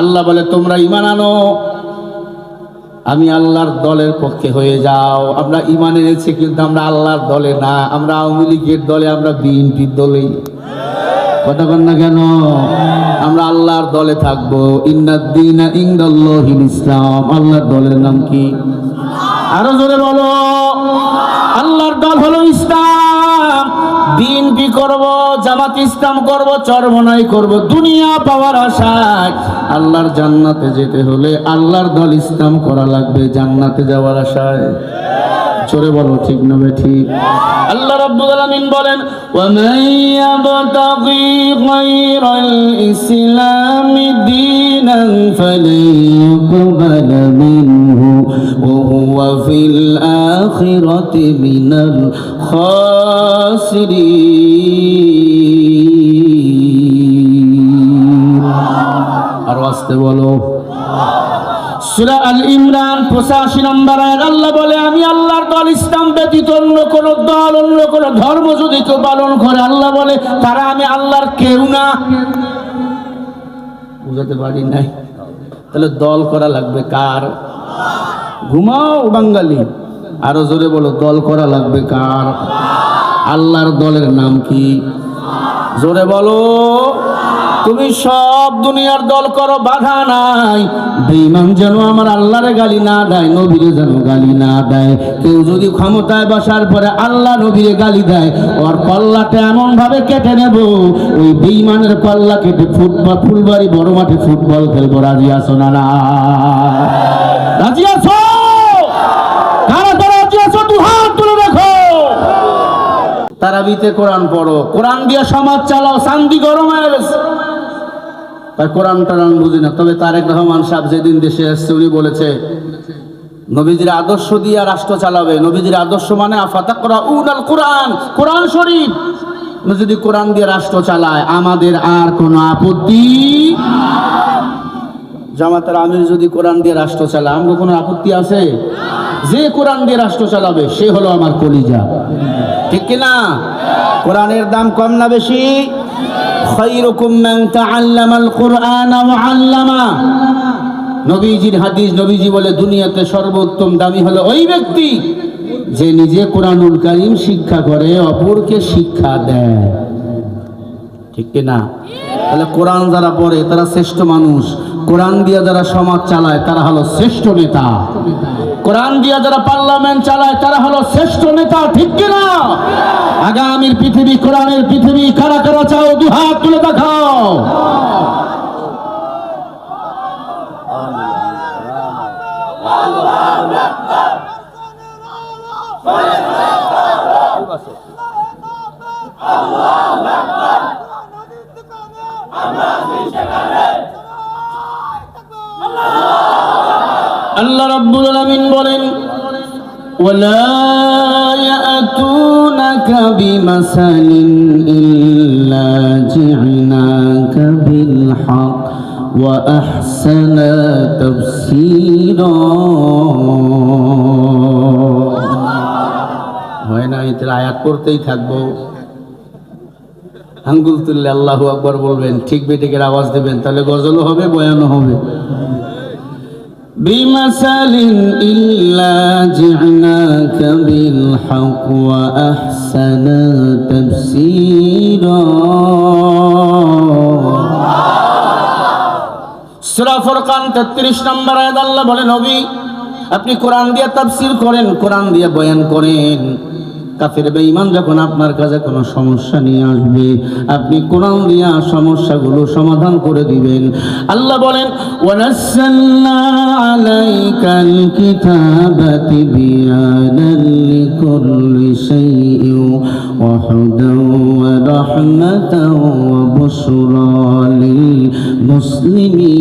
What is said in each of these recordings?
আল্লাহ বলে তোমরা ঈমান আনো, আমি আল্লাহর দলের পক্ষে হয়ে যাও। আমরা ঈমান এনেছি কিন্তু আমরা আল্লাহর দলে না, আমরা আওয়ামী লীগের দলে, আমরা বিএনপির দলে। কথা বল না কেন? আমরা আল্লাহর দলে থাকবো। ইন্নাদ-দীনা ইনদাল্লাহিল ইসলাম। আল্লাহর দলের নাম কি? আরো জোরে বলো। আল্লাহর দল হলো ইসলাম। বিএনপি করব, জামাত ইসলাম করব, চরমনাই করব, দুনিয়া পাওয়ার আশায়। আল্লাহর জান্নাতে যেতে হলে আল্লাহর দল ইসলাম করা লাগবে, জান্নাতে যাওয়ার আশায়। জোরে বলো, ঠিক না ঠিক? আল্লাহ রাব্বুল আলামিন বলেন, ওয়া মান ইয়াবতাগি গায়রাল ইসলামি দীনান ফালান ইউকবালা মিনহু ওয়া হুয়া ফিল আখিরাতি মিনাল খাসিরিন। আর আস্তে বলো। সূরা আল ইমরান 85 নম্বর আয়াত আল্লাহ বলে, আমি আল্লাহর দল ইসলাম ব্যতীত অন্য কোন দল, অন্য কোন ধর্ম যদি কেউ পালন করে, আল্লাহ বলে তারা আমি আল্লাহর কেউ না। বুঝাতে পারি নাই? তাহলে দল করা লাগবে কার? ঘুমাও বাঙালি, আরো জোরে বলো, দল করা লাগবে কার? আল্লাহর দলের নাম কি? জোরে বলো। তুমি সব দুনিয়ার দল করো, বাধা নাই। বেঈমান যেন আমার আল্লাহরে গালি না দেয়, নবীরে যেন গালি না দেয়। কেউ যদি ক্ষমতায় বসার পরে আল্লাহ নবীরে গালি দেয়, ওর কল্লাটা এমন ভাবে কেটে নেব, ওই বেঈমানের কল্লা কেটে ফুলবাড়ি বড় মাঠে ফুটবল খেলবো। রাজি আছো না? রাজি আছো? কারা কারা রাজি আছো? দু হাত তুলে দেখো। তারাবিতে কোরআন পড়ো, কোরআন দিয়ে সমাজ চালাও। শান্তি গরম হয়ে গেছে, কোরআন টান বুঝি না। তবে তারেক রহমান সাহেব যেদিন দেশে এসছে, উনি বলেছে নবীজির আদর্শ দিয়ে রাষ্ট্র চালাবে। নবীজির আদর্শ মানে আফাতাকরাউনাল কুরআন, কোরআন শরীফ। যদি কোরআন দিয়ে রাষ্ট্র চালায় আমাদের আর কোনো আপত্তি। জামাতের আমির যদি কোরআন দিয়ে রাষ্ট্র চালায় আমার কোনো আপত্তি আছে? যে কোরআন দিয়ে রাষ্ট্র চালাবে সে হলো আমার কলিজা, ঠিক কিনা? কোরআনের দাম কম না বেশি? খায়রুকুম মান তাআল্লামাল কুরআন ওয়া আল্লামা। নবীজির হাদিস, নবীজি বলে দুনিয়াতে সর্বোত্তম দামি হলো ওই ব্যক্তি যে নিজে কোরআনুল কারীম শিক্ষা করে, অপরকে শিক্ষা দেয়, ঠিক কিনা? তাহলে কোরআন যারা পড়ে তারা শ্রেষ্ঠ মানুষ, কোরআন দিয়ে যারা সমাজ চালায় তারা হলো শ্রেষ্ঠ নেতা, কোরআন দিয়ে যারা পার্লামেন্ট চালায় তারা হলো শ্রেষ্ঠ নেতা, ঠিক কিনা? আগামীর পৃথিবী কোরআনের পৃথিবী। কারা কারা চাও? দু হাত তুলে দেখাও। আল্লাহ রাব্বুল আলামিন বলেন, ওয়ালা ইয়াতুনাকা বিমাসালিন ইল্লা জি'নাকা বিল হক ওয়া আহসানা তাফসীরা। হয় না? এই আয়াত পড়তেই থাকবো, আঙ্গুল তুললে আল্লাহু আকবার বলবেন, ঠিক বেঠিকের আওয়াজ দেবেন, তাহলে গজলও হবে, বয়ানও হবে। বিমাসালিন ইল্লা জি'নাকা বিল হক ওয়া আহসানা তাফসীরা। সূরা ফুরকান 33 নম্বর আয়াত আল্লাহ বলে, নবী আপনি কোরআন দিয়ে তাফসীর করেন, কোরআন দিয়ে বয়ান করেন। কাফের বেঈমান যখন আপনার কাছে কোনো সমস্যা নিয়ে আসবে, আপনি কোরআন দিয়া সমস্যাগুলো সমাধান করে দিবেন। আল্লাহ বলেন, ওয়ানাজ্জালনা আলাইকাল কিতাবা তিবয়ানান লিকুল্লি শাইইন ওয়া হুদান ওয়া রাহমাতান ওয়া বুশরা লিল মুসলিমিন।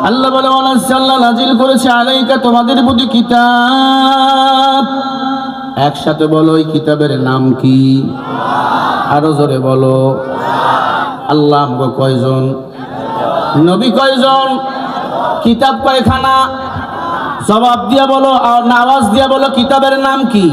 আল্লাহ বলে, ওয়ানাজ্জালনা নাজিল করেছে আলাইকা তোমাদের প্রতি কিতাব। একসাথে বলো, এই কিতাবের নাম কি? আরো জোরে বলো। আল্লাহ কয়জন? নবী কয়জন? কিতাব কয়খানা? জবাব দিয়া বলো, আর আওয়াজ দিয়া বলো, কিতাবের নাম কি?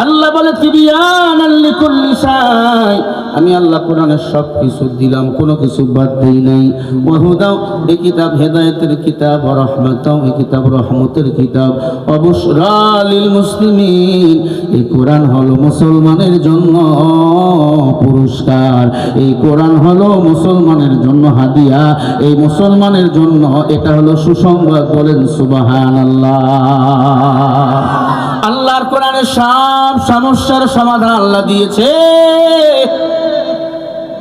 আল্লাহ বলে তিবিয়ানাল লিকুল্লি শাই, আমি আল্লাহ কোরআনের সব কিছু দিলাম, কোনো কিছু বাদ দেই নাই। ওয়াহুদাও, এই কিতাব হেদায়েতের কিতাব, ওয়া রাহমাতাও, এই কিতাব রহমতের কিতাব, ওয়া বুশরা লিল মুসলিমিন, এই কোরআন হলো মুসলমানের জন্য পুরস্কার, এই কোরআন হলো মুসলমানের জন্য হাদিয়া, এই মুসলমানের জন্য এটা হলো সুসংবাদ। বলেন সুবহানাল্লাহ। আল্লাহর কোরআনের সব সমস্যার সমাধান আল্লাহ দিয়েছে,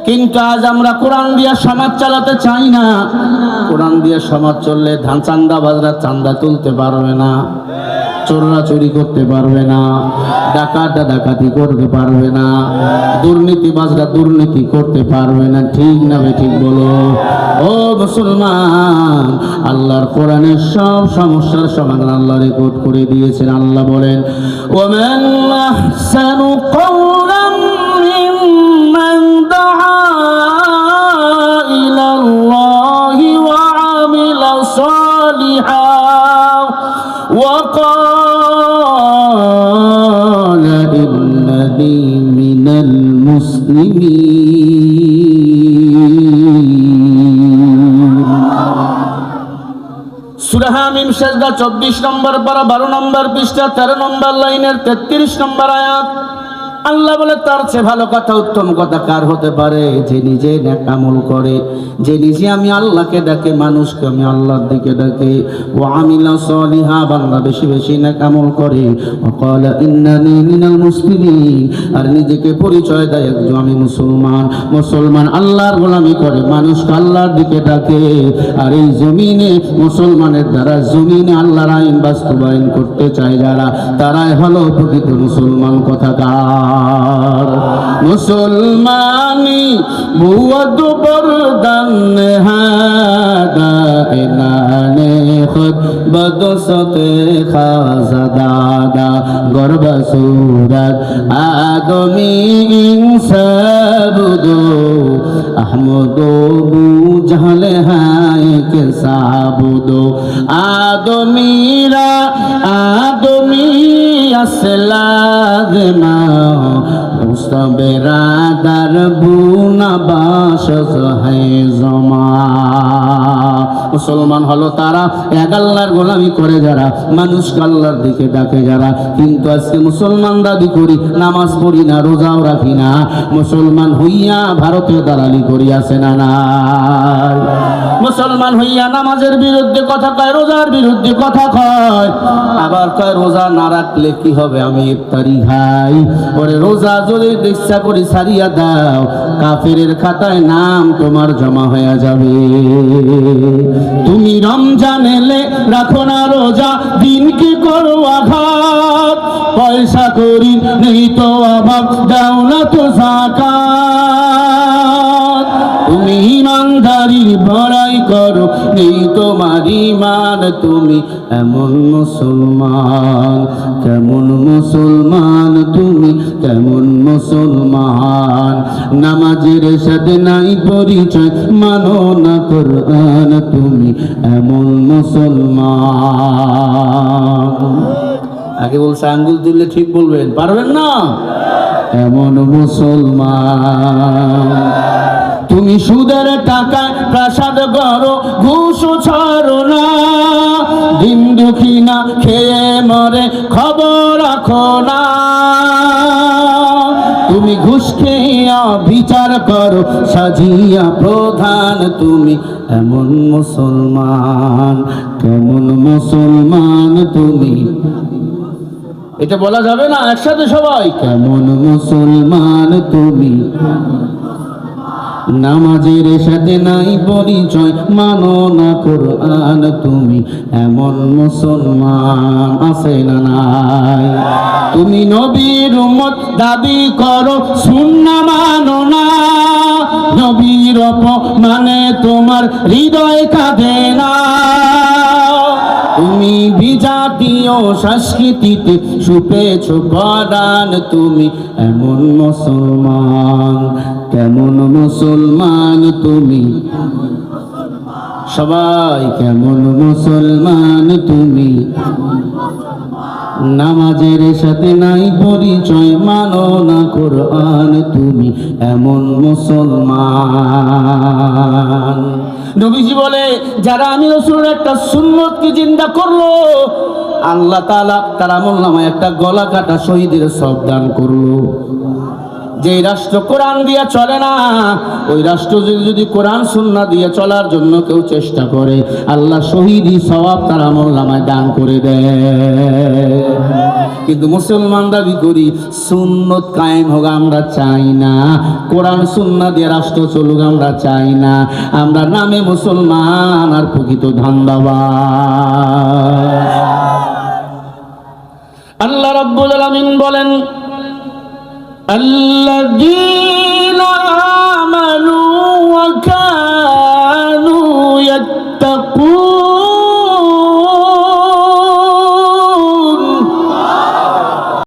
কিন্তু আজ আমরা কোরআন দিয়ে সমাজ চালাতে চাই না। কোরআন দিয়ে সমাজ চললে চাঁদাবাজরা চাঁদা তুলতে পারবে না, চোররা চুরি করতে পারবে না, ডাকাতরা ডাকাতি করতে পারবে না, দুর্নীতিবাজরা দুর্নীতি করতে পারবে না। ঠিক না ঠিক বলো? ও মুসলমান, আল্লাহর কোরআনের সব সমস্যার সমাধান আল্লাহ রেকর্ড করে দিয়েছেন। আল্লাহ বলেন, ওয়ামান আহসানু কাওলাম মিম্মান দাআ ইলাল্লাহি ওয়া আমিলা সালিহান ওয়া ক্বালা ইন্নানি মিনাল মুসলিমিন। সূরা হামিম সেজদা 24 নম্বর পারা 12 নম্বর পৃষ্ঠা 13 নম্বর লাইনের 33 নম্বর আয়াত। আল্লাহ বলে, তার চেয়ে ভালো কথা, উত্তম কথা কার হতে পারে? যে নিজে নেক আমল করে, যে নিজে আমি আল্লাহকে ডাকে, মানুষকে আমি আল্লাহর দিকে ডাকে। ওয়া আমিলা সালিহা, বান্দা বেশি বেশি নেক আমল করে। ওয়া ক্বালা ইন্নানি মিনাল মুসলিমিন, আর নিজেকে পরিচয় দেয় একজন আমি মুসলমান। মুসলমান আল্লাহর গোলামি করে, মানুষকে আল্লাহর দিকে ডাকে। আর এই জমিনে মুসলমানের দ্বারা জমিনে আল্লাহর আইন বাস্তবায়ন করতে চায় যারা, তারাই হলো প্রকৃত মুসলমান। কথাকার মুসলমানি বুয়াদ বরদান হাদা ইনানে খুদ বদসতে খাজাদাদা গর্ব সুরত আদমি ইনসাবুদো আহমদো বুঝলে হায় কে সাবুদো আদমিরা আদমি আসলাদমা মুস্তাবেরাদার বুনা বাসস হে জমা। মুসলমান হলো তারা এক আল্লাহর গোলামি করে যারা, মানুষকে আল্লাহর দিকে ডাকে যারা। কিন্তু আজকে মুসলমান দাবি করি, নামাজ পড়ি না, রোজাও রাখি না, মুসলমান হইয়া ভারতে দালালি করিয়াছে না নাই? মুসলমান হইয়া নামাজের বিরুদ্ধে কথা কয়, রোজার বিরুদ্ধে কথা কয়, আবার কয় রোজা না রাখলে কি হবে, আমি ইফতারি খাই। ওরে রোজা যদি ইচ্ছা করি ছাড়িয়া দাও, কাফেরের খাতায় নাম তোমার জমা হয়ে যাবে। তুমি রমজান এলে রাখো না রোজা, দিনকে করো আঘাত, পয়সা করি নেই তো অভাব, দাও না তো যাকাত। তুমি ইমানদারি বড়াই করো, নেই তোমার ঈমান, তুমি এমন মুসলমান, কেমন মুসলমান তুমি, কেমন মুসলমান। নামাজের সাথে নাই পরিচয়, মানো না কোরআন, তুমি এমন মুসলমান। আগে বলছে আঙ্গুল তুললে ঠিক বলবেন, পারবেন না? এমন মুসলমান। তুমি সুদের টাকায় প্রাসাদ গড়ো, ঘুষ ছাড়ো না, দিন দুঃখী না খেয়ে মরে খবর রাখো না। তুমি ঘুষ খেয়া বিচার করো, সাজিয়া প্রধান, তুমি এমন মুসলমান, কেমন মুসলমান তুমি। এটা বলা যাবে না একসাথে সবাই? কেমন মুসলমান তুমি। নামাজের সাথে নাই পরিচয়, মানো না কোরআন, তুমি এমন মুসলমান আছে না নাই? তুমি নবীর উম্মত দাবি করো, সুন্নাহ মানো না, নবীর মানে তোমার হৃদয় কাঁদে না। তুমি বিজাতীয় সংস্কৃতিতে সুপেছ পরাণ, তুমি এমন মুসলমান, কেমন মুসলমান তুমি। সবাই কেমন মুসলমান তুমি। নামাজের সাথে নাই পরিচয়, মানো না কোরআন, তুমি এমন মুসলমান। নবীজি বলে, যারা আমি রাসূলের একটা সুন্নতকে জিন্দা করলো, আল্লাহ তাআলা তার আমলনামায় একটা গলা কাটা শহীদের সওয়াব দান করলো। যে রাষ্ট্র কোরআন দিয়ে চলে না, ওই রাষ্ট্র যদি কোরআন সুন্নাহ দিয়ে চলার জন্য কেউ চেষ্টা করে, আল্লাহ শহীদি সওয়াব তার আমলনামায় দান করে দেয়। কিন্তু মুসলমান দাবি করি সুন্নত কায়েম হোক আমরা চাই না, কোরআন সুন্নাহ দিয়ে রাষ্ট্র চলুক আমরা চাই না। আমরা নামে মুসলমান আর প্রকৃত ধান্দাবাজ। আল্লাহ রাব্বুল আলামিন বলেন, الذين